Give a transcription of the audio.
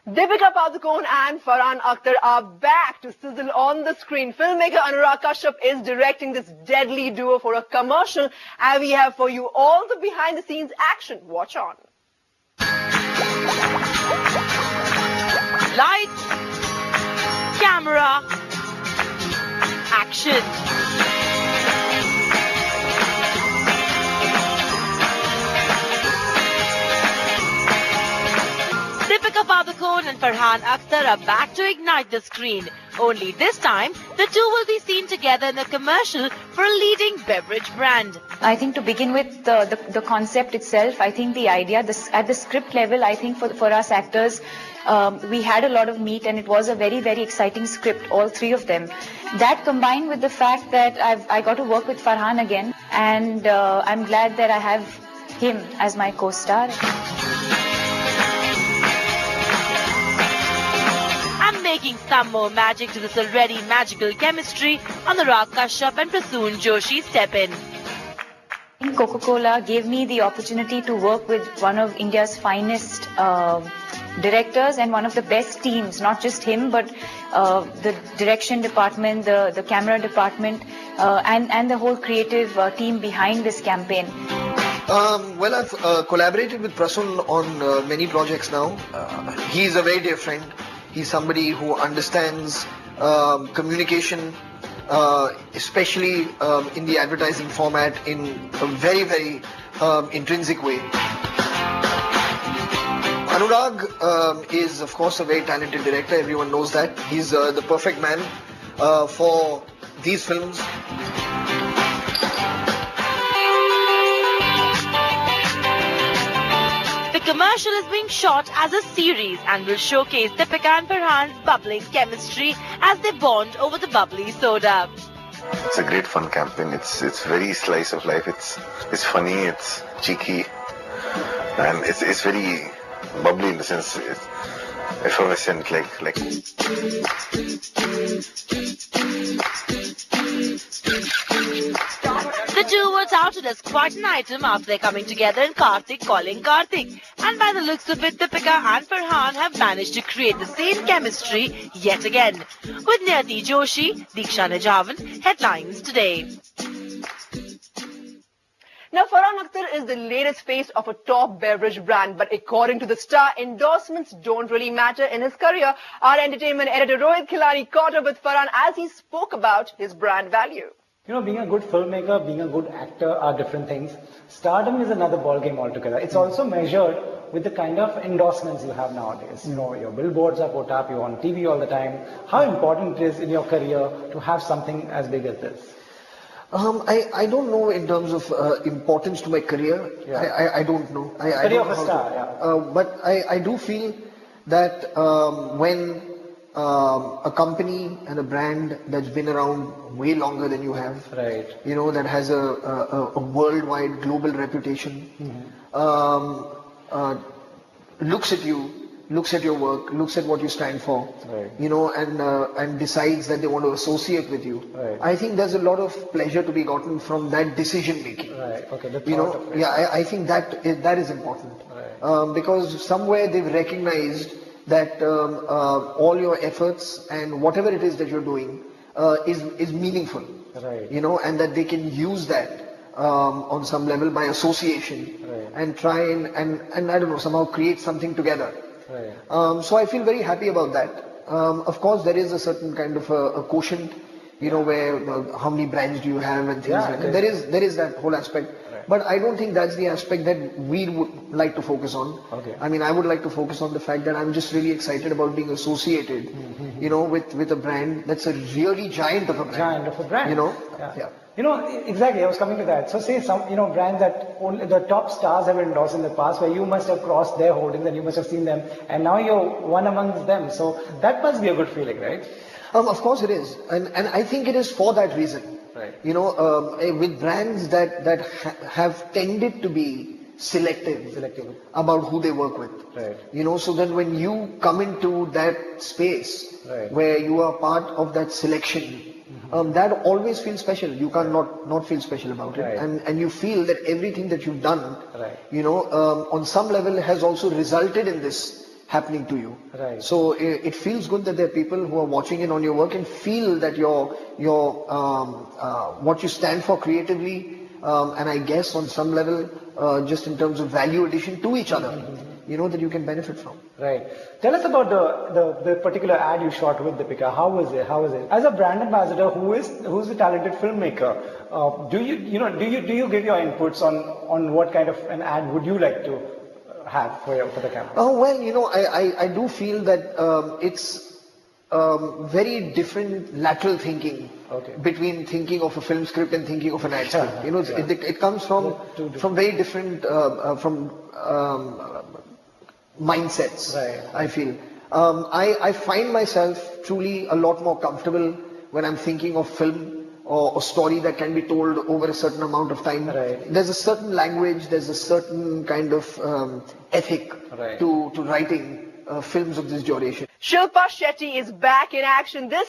Deepika Padukone and Farhan Akhtar are back to sizzle on the screen. Filmmaker Anurag Kashyap is directing this deadly duo for a commercial, and we have for you all the behind-the-scenes action. Watch on. Lights, camera, action. Deepika Padukone and Farhan Akhtar are back to ignite the screen. Only this time, the two will be seen together in a commercial for a leading beverage brand. I think to begin with, the concept itself, I think the idea, at the script level, I think for us actors, we had a lot of meat and it was a very, very exciting script, all three of them. That combined with the fact that I got to work with Farhan again, and I'm glad that I have him as my co-star. Making some more magic to this already magical chemistry, Anurag Kashyap and Prasoon Joshi step in. Coca-Cola gave me the opportunity to work with one of India's finest directors and one of the best teams, not just him, but the direction department, the camera department, and the whole creative team behind this campaign. Well, I've collaborated with Prasoon on many projects now. He's a very dear friend. He's somebody who understands communication, especially in the advertising format, in a very, very intrinsic way. Anurag is, of course, a very talented director. Everyone knows that. He's the perfect man for these films. The commercial is being shot as a series and will showcase Deepika and Farhan's bubbling chemistry as they bond over the bubbly soda. It's a great fun campaign. It's very slice of life. It's funny, it's cheeky, and it's very bubbly in the sense it's effervescent, like. The two were touted as quite an item after their coming together in Kartik Calling Kartik. And by the looks of it, Deepika and Farhan have managed to create the same chemistry yet again. With Niyati Joshi, Diksha Nijavan, headlines today. Now, Farhan Akhtar is the latest face of a top beverage brand, but according to the star, endorsements don't really matter in his career. Our entertainment editor Rohit Khilani caught up with Farhan as he spoke about his brand value. You know, being a good filmmaker, being a good actor are different things. Stardom is another ballgame altogether. It's also measured with the kind of endorsements you have nowadays. You know, your billboards are put up, you're on TV all the time. How important it is in your career to have something as big as this? I don't know in terms of importance to my career. Yeah. I don't know. Career of a star, yeah. But I do feel that when a company and a brand that's been around way longer than you have, right? You know, that has a worldwide global reputation, looks at you, looks at your work, looks at what you stand for, right. You know, and decides that they want to associate with you. Right. I think there's a lot of pleasure to be gotten from that decision making. Right. Okay. The you know, yeah, I think that is important. Right. Because somewhere they've recognized that all your efforts and whatever it is that you're doing is meaningful. Right. You know, and that they can use that on some level by association, right. and try and I don't know, somehow create something together. Right. So I feel very happy about that. Of course, there is a certain kind of a quotient, you know, where how many brands do you have and things like that. There is that whole aspect. But I don't think that's the aspect that we would like to focus on. Okay. I mean, I would like to focus on the fact that I'm just really excited about being associated, you know, with a brand that's a really giant of a brand. Giant of a brand. You know? Yeah. You know, exactly, I was coming to that. So say some, you know, brands that only the top stars have endorsed in the past, where you must have crossed their holdings and you must have seen them, and now you're one amongst them. So that must be a good feeling, right? Of course it is. And I think it is for that reason. Right. You know, with brands that have tended to be selective about who they work with. Right. You know, so then when you come into that space, right. where you are part of that selection, that always feels special. You can't not feel special about it. Right. And you feel that everything that you've done, right. you know, on some level has also resulted in this happening to you. Right. So it feels good that there are people who are watching in on your work and feel that what you stand for creatively, and I guess on some level, just in terms of value addition to each other, you know, that you can benefit from. Right. Tell us about the particular ad you shot with Deepika. How was it? How was it? As a brand ambassador, who's a talented filmmaker, do you give your inputs on what kind of an ad would you like to have for the campaign? Oh, well, you know, I do feel that it's very different lateral thinking between thinking of a film script and thinking of an ad script. You know, it comes from very different mindsets. Right. I feel. I find myself truly a lot more comfortable when I'm thinking of film or a story that can be told over a certain amount of time. Right. There's a certain language, there's a certain kind of ethic to writing films of this duration. Shilpa Shetty is back in action this